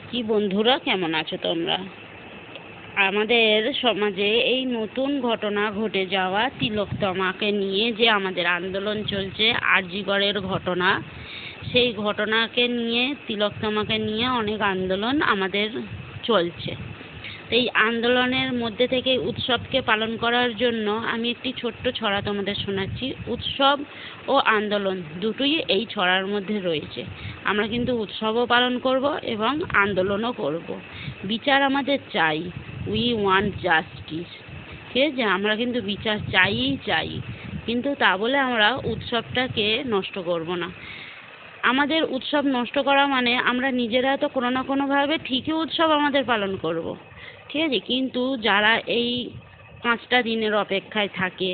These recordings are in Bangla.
কি বন্ধুরা, কেমন আছো তোমরা? আমাদের সমাজে এই নতুন ঘটনা ঘটে যাওয়া তিলোত্তমাকে নিয়ে যে আমাদের আন্দোলন চলছে, আরজিকরের ঘটনা, সেই ঘটনাকে নিয়ে, তিলোত্তমাকে নিয়ে অনেক আন্দোলন আমাদের চলছে। এই আন্দোলনের মধ্যে থেকে উৎসবকে পালন করার জন্য আমি একটি ছোট্ট ছড়া তোমাদের শোনাচ্ছি। উৎসব ও আন্দোলন দুটোই এই ছড়ার মধ্যে রয়েছে। আমরা কিন্তু উৎসবও পালন করব এবং আন্দোলনও করব। বিচার আমাদের চাই, উই ওয়ান্ট জাস্টিস। ঠিক আছে, আমরা কিন্তু বিচার চাই, কিন্তু তা বলে আমরা উৎসবটাকে নষ্ট করব না। আমাদের উৎসব নষ্ট করা মানে আমরা নিজেরা তো কোনো না কোনোভাবে ঠিকই উৎসব আমাদের পালন করব, ঠিক আছে, কিন্তু যারা এই 5টা দিনের অপেক্ষায় থাকে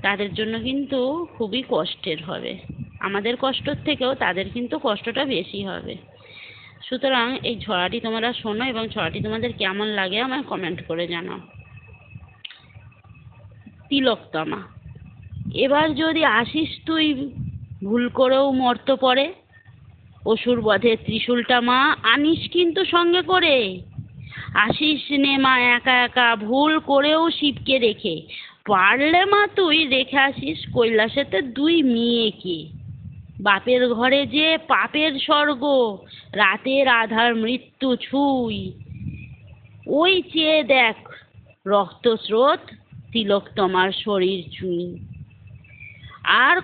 তাদের জন্য কিন্তু খুবই কষ্টের হবে। আমাদের কষ্টর থেকেও তাদের কিন্তু কষ্টটা বেশি হবে। সুতরাং এই ছড়াটি তোমরা শোনো এবং ছড়াটি তোমাদের কেমন লাগে আমায় কমেন্ট করে জানাও। তিলোত্তমা। এবার যদি আসিস তুই ভুল করেও মর্ত পড়ে, অসুর বধের ত্রিশূলটা মা আনিস কিন্তু সঙ্গে করে। আসিস নে মা একা একা, ভুল করেও শিবকে রেখে। পারলে মা তুই রেখে আসিস কৈলাসেতে 2 মেয়েকে। বাপের ঘরে যে পাপের স্বর্গ, রাতের আধার মৃত্যু ছুঁই। ওই চেয়ে দেখ রক্তস্রোত, তিলোত্তমার শরীর ছুঁই। আর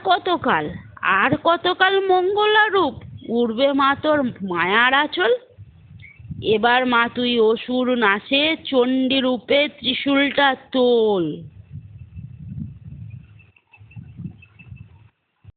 কতকাল মঙ্গলা রূপ, উড়বে মা তোর মায়ার আঁচল। এবার মা তুই অসুর নাশে চণ্ডী রূপে ত্রিশূলটা তোল।